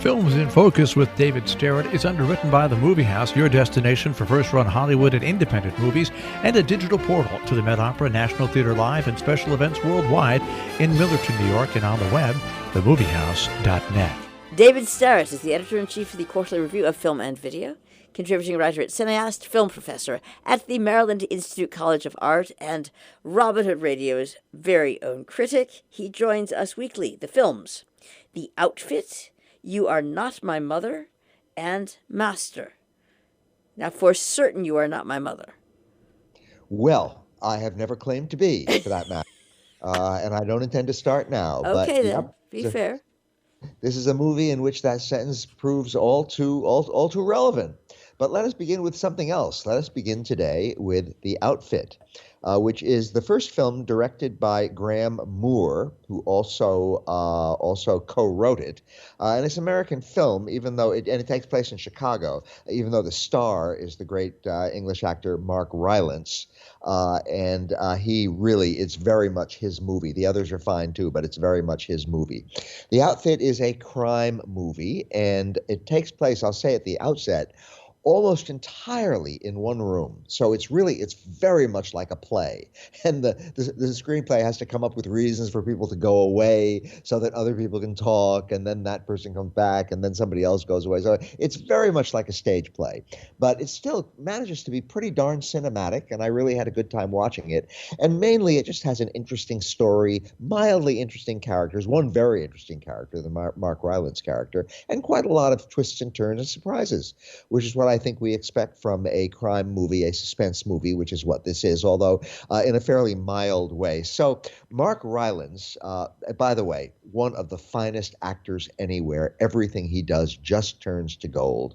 Films in Focus with David Sterritt is underwritten by The Movie House, your destination for first-run Hollywood and independent movies, and a digital portal to the Met Opera, National Theatre Live, and special events worldwide in Millerton, New York, and on the web, themoviehouse.net. David Sterritt is the editor-in-chief of the Quarterly Review of Film and Video, contributing writer at Cineast, film professor at the Maryland Institute College of Art, and Robin Hood Radio's very own critic. He joins us weekly. The films: The Outfit, You Are Not My Mother, and Master. Now, for certain, you are not my mother. Well, I have never claimed to be, for that matter. And I don't intend to start now. Okay, but, then. Yep, Be fair. This is a movie in which that sentence proves all too relevant. But let us begin with something else. Let us begin today with The Outfit, which is the first film directed by Graham Moore, who also co-wrote it. And it's an American film, even though it takes place in Chicago, even though the star is the great English actor Mark Rylance. It's very much his movie. The others are fine too, but it's very much his movie. The Outfit is a crime movie, and it takes place, I'll say at the outset, almost entirely in one room. So it's very much like a play. And the screenplay has to come up with reasons for people to go away so that other people can talk, and then that person comes back, and then somebody else goes away. So it's very much like a stage play. But it still manages to be pretty darn cinematic, and I really had a good time watching it. And mainly it just has an interesting story, mildly interesting characters, one very interesting character, the Mark Rylance character, and quite a lot of twists and turns and surprises, which is what I think we expect from a crime movie, a suspense movie, which is what this is, although in a fairly mild way. So Mark Rylance, by the way, one of the finest actors anywhere. Everything he does just turns to gold.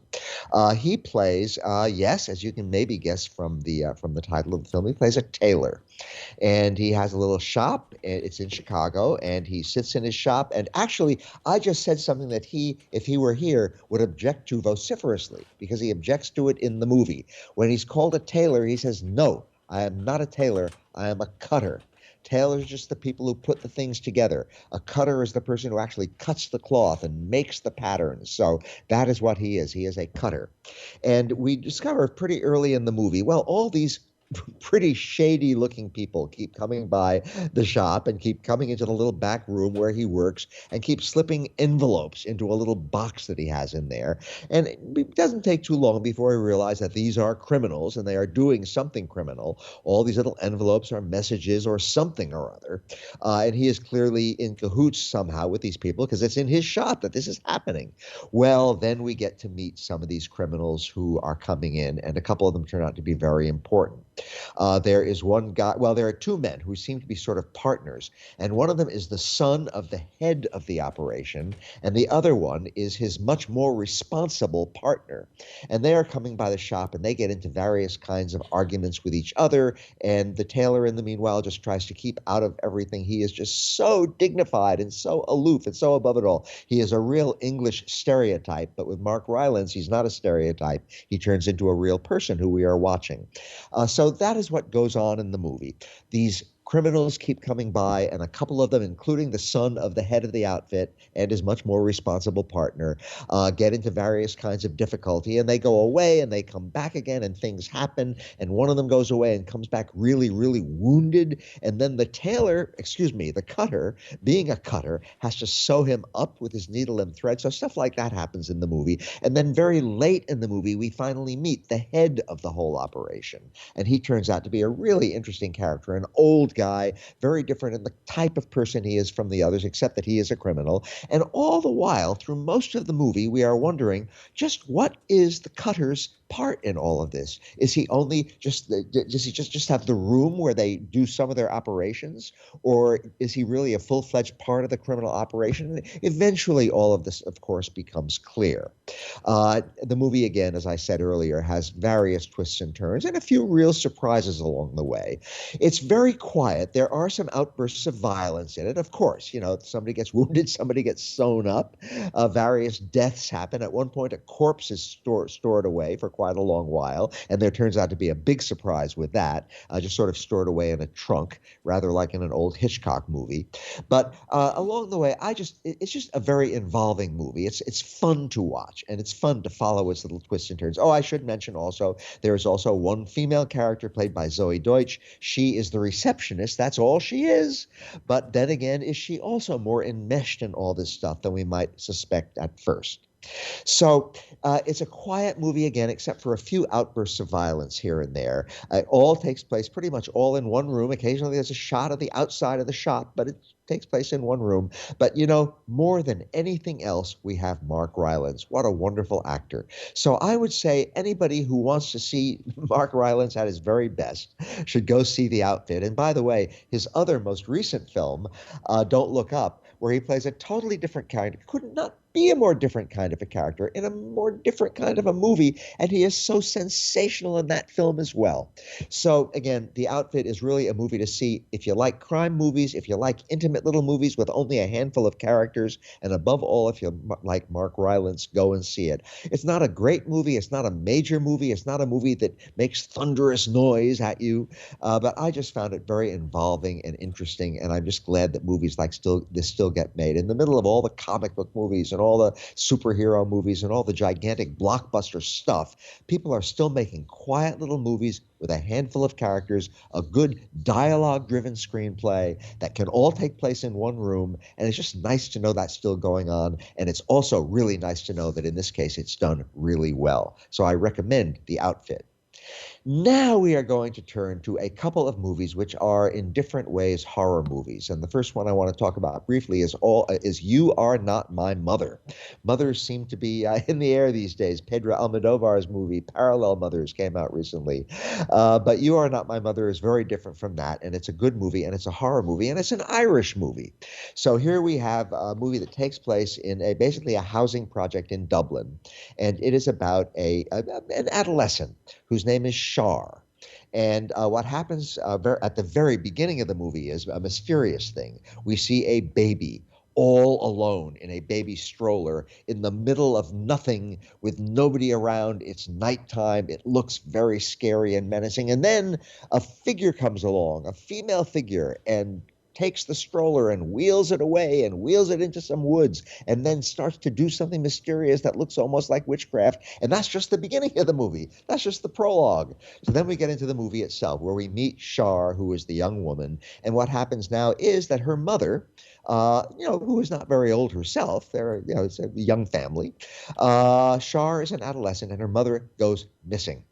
He plays, yes, as you can maybe guess from the title of the film, he plays a tailor. And he has a little shop. It's in Chicago, and he sits in his shop. And actually, I just said something that he, if he were here, would object to vociferously, because he objects to it in the movie. When he's called a tailor, he says, "No, I am not a tailor. I am a cutter." Tailors are just the people who put the things together. A cutter is the person who actually cuts the cloth and makes the patterns. So that is what he is. He is a cutter. And we discover pretty early in the movie, well, all these pretty shady looking people keep coming by the shop and keep coming into the little back room where he works and keep slipping envelopes into a little box that he has in there. And it doesn't take too long before we realize that these are criminals and they are doing something criminal. All these little envelopes are messages or something or other. And he is clearly in cahoots somehow with these people because it's in his shop that this is happening. Well, then we get to meet some of these criminals who are coming in, and a couple of them turn out to be very important. There is one guy, well, there are two men who seem to be sort of partners, and one of them is the son of the head of the operation, and the other one is his much more responsible partner. And they are coming by the shop, and they get into various kinds of arguments with each other, and the tailor, in the meanwhile, just tries to keep out of everything. He is just so dignified and so aloof and so above it all. He is a real English stereotype, but with Mark Rylance, he's not a stereotype. He turns into a real person who we are watching. So that is what goes on in the movie. These criminals keep coming by, and a couple of them, including the son of the head of the outfit and his much more responsible partner, get into various kinds of difficulty, and they go away and they come back again, and things happen, and one of them goes away and comes back really, really wounded, and then the cutter, being a cutter, has to sew him up with his needle and thread. So stuff like that happens in the movie. And then very late in the movie, we finally meet the head of the whole operation, and he turns out to be a really interesting character, an old guy, very different in the type of person he is from the others, except that he is a criminal. And all the while, through most of the movie, we are wondering just what is the cutter's part in all of this? Is he only does he just have the room where they do some of their operations, or is he really a full-fledged part of the criminal operation? And eventually, all of this, of course, becomes clear. The movie, again, as I said earlier, has various twists and turns and a few real surprises along the way. It's very quiet. There are some outbursts of violence in it. Of course, somebody gets wounded, somebody gets sewn up. Various deaths happen. At one point, a corpse is stored away for quite quite a long while, and there turns out to be a big surprise with that, just sort of stored away in a trunk, rather like in an old Hitchcock movie. But along the way, it's just a very involving movie. It's fun to watch, and it's fun to follow its little twists and turns. Oh, I should mention also, there is also one female character played by Zoe Deutsch. She is the receptionist. That's all she is. But then again, is she also more enmeshed in all this stuff than we might suspect at first? So it's a quiet movie again, except for a few outbursts of violence here and there. It all takes place pretty much all in one room. Occasionally there's a shot of the outside of the shop, but it takes place in one room. But, you know, more than anything else, we have Mark Rylance. What a wonderful actor. So I would say anybody who wants to see Mark Rylance at his very best should go see The Outfit. And by the way, his other most recent film, Don't Look Up, where he plays a totally different character, could not be a more different kind of a character in a more different kind of a movie, and he is so sensational in that film as well. So again, The Outfit is really a movie to see if you like crime movies, if you like intimate little movies with only a handful of characters, and above all, if you like Mark Rylance, go and see it. It's not a great movie, it's not a major movie, it's not a movie that makes thunderous noise at you, but I just found it very involving and interesting, and I'm just glad that movies like this still get made. In the middle of all the comic book movies and all the superhero movies and all the gigantic blockbuster stuff, people are still making quiet little movies with a handful of characters, a good dialogue-driven screenplay that can all take place in one room, and it's just nice to know that's still going on, and it's also really nice to know that in this case it's done really well. So I recommend The Outfit. Now we are going to turn to a couple of movies which are in different ways horror movies. And the first one I want to talk about briefly is You Are Not My Mother. Mothers seem to be in the air these days. Pedro Almodovar's movie Parallel Mothers came out recently. But You Are Not My Mother is very different from that, and it's a good movie, and it's a horror movie, and it's an Irish movie. So here we have a movie that takes place in basically a housing project in Dublin, and it is about an adolescent whose name is Shar. And what happens at the very beginning of the movie is a mysterious thing. We see a baby all alone in a baby stroller in the middle of nothing with nobody around. It's nighttime. It looks very scary and menacing. And then a figure comes along, a female figure, and takes the stroller and wheels it away and wheels it into some woods and then starts to do something mysterious that looks almost like witchcraft. And that's just the beginning of the movie. That's just the prologue. So then we get into the movie itself, where we meet Shar, who is the young woman. And what happens now is that her mother, who is not very old herself, it's a young family. Shar is an adolescent, and her mother goes missing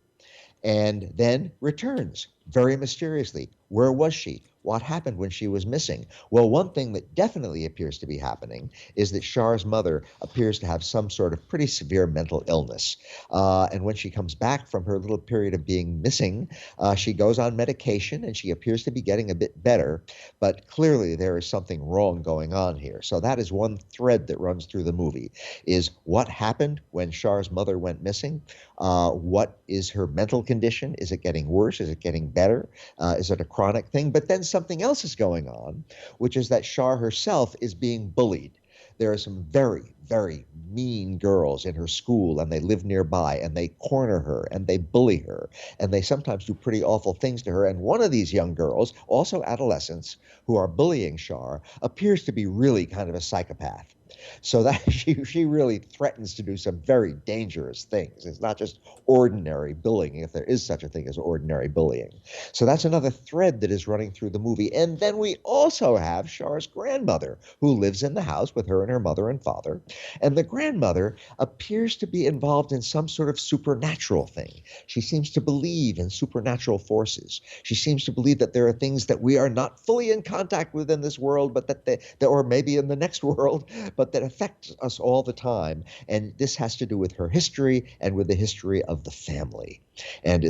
and then returns very mysteriously. Where was she? What happened when she was missing? Well, one thing that definitely appears to be happening is that Shar's mother appears to have some sort of pretty severe mental illness. And when she comes back from her little period of being missing, she goes on medication and she appears to be getting a bit better. But clearly there is something wrong going on here. So that is one thread that runs through the movie, is what happened when Shar's mother went missing? What is her mental condition? Is it getting worse? Is it getting better? Is it a chronic thing? But then something else is going on, which is that Shar herself is being bullied. There are some very, very mean girls in her school, and they live nearby, and they corner her, and they bully her, and they sometimes do pretty awful things to her. And one of these young girls, also adolescents, who are bullying Shar, appears to be really kind of a psychopath. So that she really threatens to do some very dangerous things. It's not just ordinary bullying, if there is such a thing as ordinary bullying. So that's another thread that is running through the movie. And then we also have Shar's grandmother, who lives in the house with her and her mother and father. And the grandmother appears to be involved in some sort of supernatural thing. She seems to believe in supernatural forces. She seems to believe that there are things that we are not fully in contact with in this world, but that or maybe in the next world, but that affects us all the time. And this has to do with her history and with the history of the family. And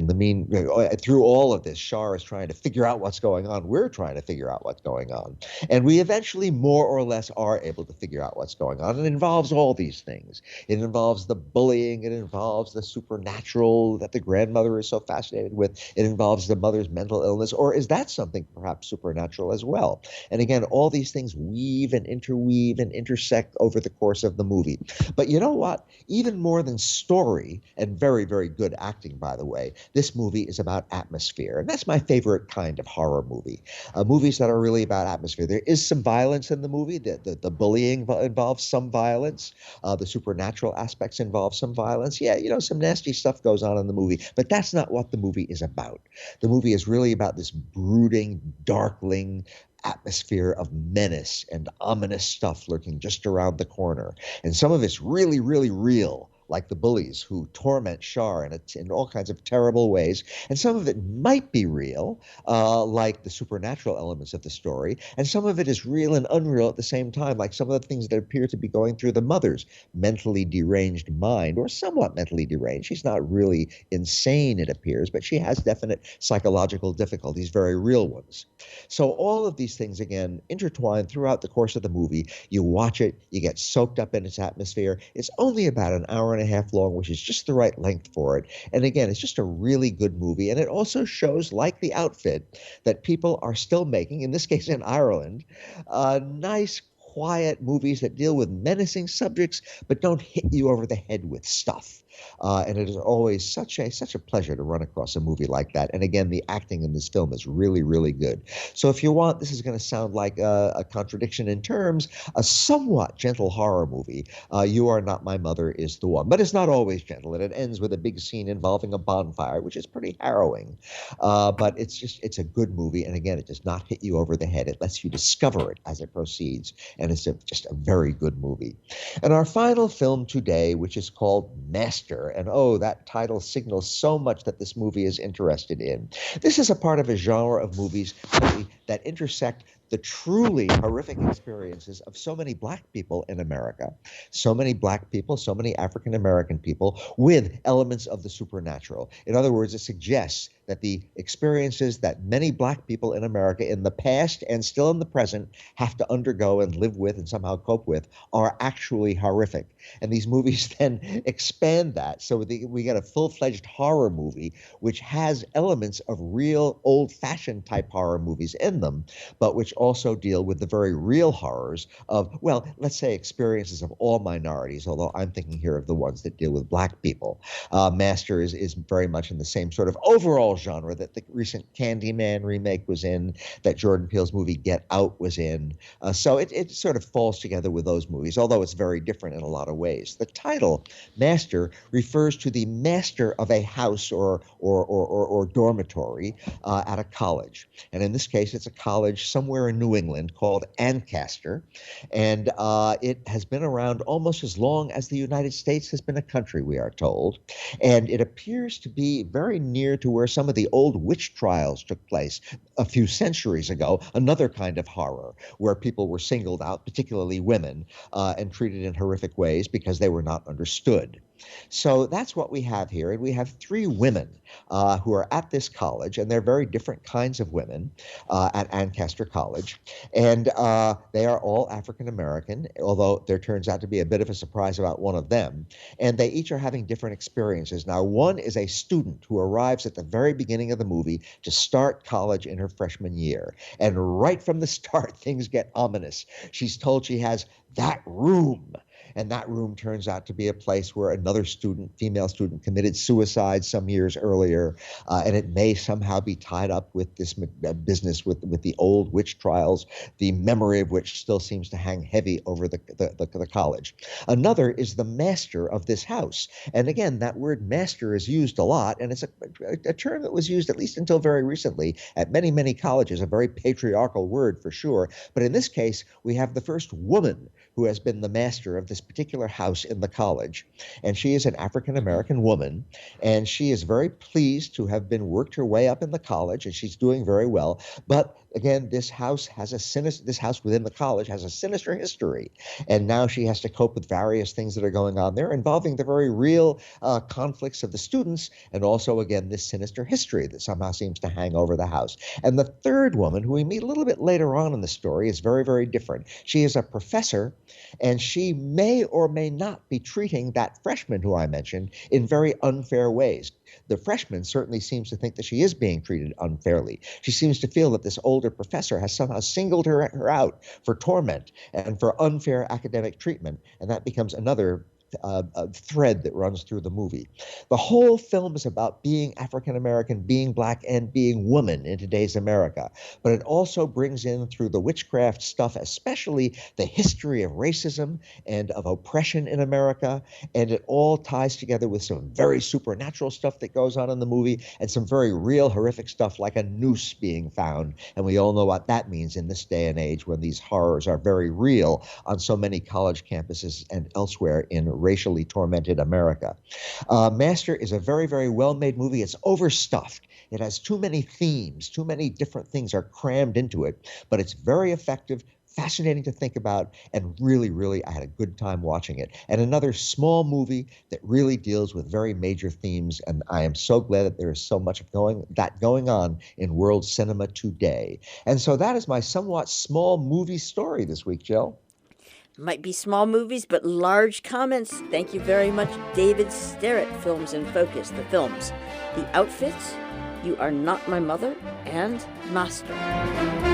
through all of this, Shar is trying to figure out what's going on. We're trying to figure out what's going on. And we eventually more or less are able to figure out what's going on. And it involves all these things. It involves the bullying. It involves the supernatural that the grandmother is so fascinated with. It involves the mother's mental illness. Or is that something perhaps supernatural as well? And again, all these things weave and interweave and intersect over the course of the movie. But you know what? Even more than story, and very, very good acting, by the way, this movie is about atmosphere. And that's my favorite kind of horror movie. Movies that are really about atmosphere. There is some violence in the movie. The bullying involves some violence. The supernatural aspects involve some violence. Yeah, some nasty stuff goes on in the movie, but that's not what the movie is about. The movie is really about this brooding, darkling atmosphere of menace and ominous stuff lurking just around the corner. And some of it's really, really real, like the bullies who torment Shar in all kinds of terrible ways. And some of it might be real, like the supernatural elements of the story. And some of it is real and unreal at the same time, like some of the things that appear to be going through the mother's mentally deranged mind, or somewhat mentally deranged. She's not really insane, it appears, but she has definite psychological difficulties, very real ones. So all of these things, again, intertwined throughout the course of the movie. You watch it, you get soaked up in its atmosphere. It's only about an hour and a half long, which is just the right length for it. And again, it's just a really good movie. And it also shows, like The Outfit, that people are still making, in this case in Ireland, nice, quiet movies that deal with menacing subjects but don't hit you over the head with stuff. And it is always such a pleasure to run across a movie like that. And again, the acting in this film is really, really good. So if you want, this is going to sound like a contradiction in terms, a somewhat gentle horror movie. You Are Not My Mother is the one. But it's not always gentle, and it ends with a big scene involving a bonfire, which is pretty harrowing. But it's a good movie. And again, it does not hit you over the head. It lets you discover it as it proceeds. And it's just a very good movie. And our final film today, which is called Master. And that title signals so much that this movie is interested in. This is a part of a genre of movies that intersect the truly horrific experiences of so many Black people in America, so many Black people, so many African American people, with elements of the supernatural. In other words, it suggests that the experiences that many Black people in America in the past and still in the present have to undergo and live with and somehow cope with are actually horrific. And these movies then expand that. So we get a full-fledged horror movie which has elements of real old-fashioned type horror movies in them, but which also deal with the very real horrors of, well, let's say experiences of all minorities, although I'm thinking here of the ones that deal with Black people. Master is very much in the same sort of overall genre that the recent Candyman remake was in, that Jordan Peele's movie Get Out was in. So it sort of falls together with those movies, although it's very different in a lot of ways. The title, Master, refers to the master of a house or dormitory at a college. And in this case, it's a college somewhere in New England called Ancaster. And it has been around almost as long as the United States has been a country, we are told. And it appears to be very near to where some of the old witch trials took place a few centuries ago, another kind of horror where people were singled out, particularly women, and treated in horrific ways because they were not understood. So that's what we have here. And we have three women who are at this college, and they're very different kinds of women at Ancaster College. And they are all African American, although there turns out to be a bit of a surprise about one of them. And they each are having different experiences. Now, one is a student who arrives at the very beginning of the movie to start college in her freshman year. And right from the start, things get ominous. She's told she has that room. And that room turns out to be a place where another student, female student, committed suicide some years earlier. And it may somehow be tied up with this business with the old witch trials, the memory of which still seems to hang heavy over the college. Another is the master of this house. And again, that word master is used a lot. And it's a term that was used, at least until very recently, at many, many colleges, a very patriarchal word for sure. But in this case, we have the first woman who has been the master of this particular house in the college. And she is an African-American woman, and she is very pleased to have worked her way up in the college, and she's doing very well. But again, this house within the college has a sinister history. And now she has to cope with various things that are going on there involving the very real conflicts of the students, and also, again, this sinister history that somehow seems to hang over the house. And the third woman, who we meet a little bit later on in the story, is very, very different. She is a professor, and she may or may not be treating that freshman who I mentioned in very unfair ways. the freshman certainly seems to think that she is being treated unfairly. She seems to feel that this older professor has somehow singled her out for torment and for unfair academic treatment, and that becomes another a thread that runs through the movie. The whole film is about being African American, being Black, and being woman in today's America. But it also brings in, through the witchcraft stuff, especially the history of racism and of oppression in America. And it all ties together with some very supernatural stuff that goes on in the movie and some very real horrific stuff like a noose being found. And we all know what that means in this day and age when these horrors are very real on so many college campuses and elsewhere in racially tormented America. Master is a very, very well-made movie. It's overstuffed. It has too many themes. Too many different things are crammed into it, but it's very effective, fascinating to think about, and really, really, I had a good time watching it. And another small movie that really deals with very major themes, and I am so glad that there is so much of going on in world cinema today. And so that is my somewhat small movie story this week, Jill. Might be small movies, but large comments. Thank you very much, David Sterritt, Films in Focus, the films, The Outfits, You Are Not My Mother, and Master.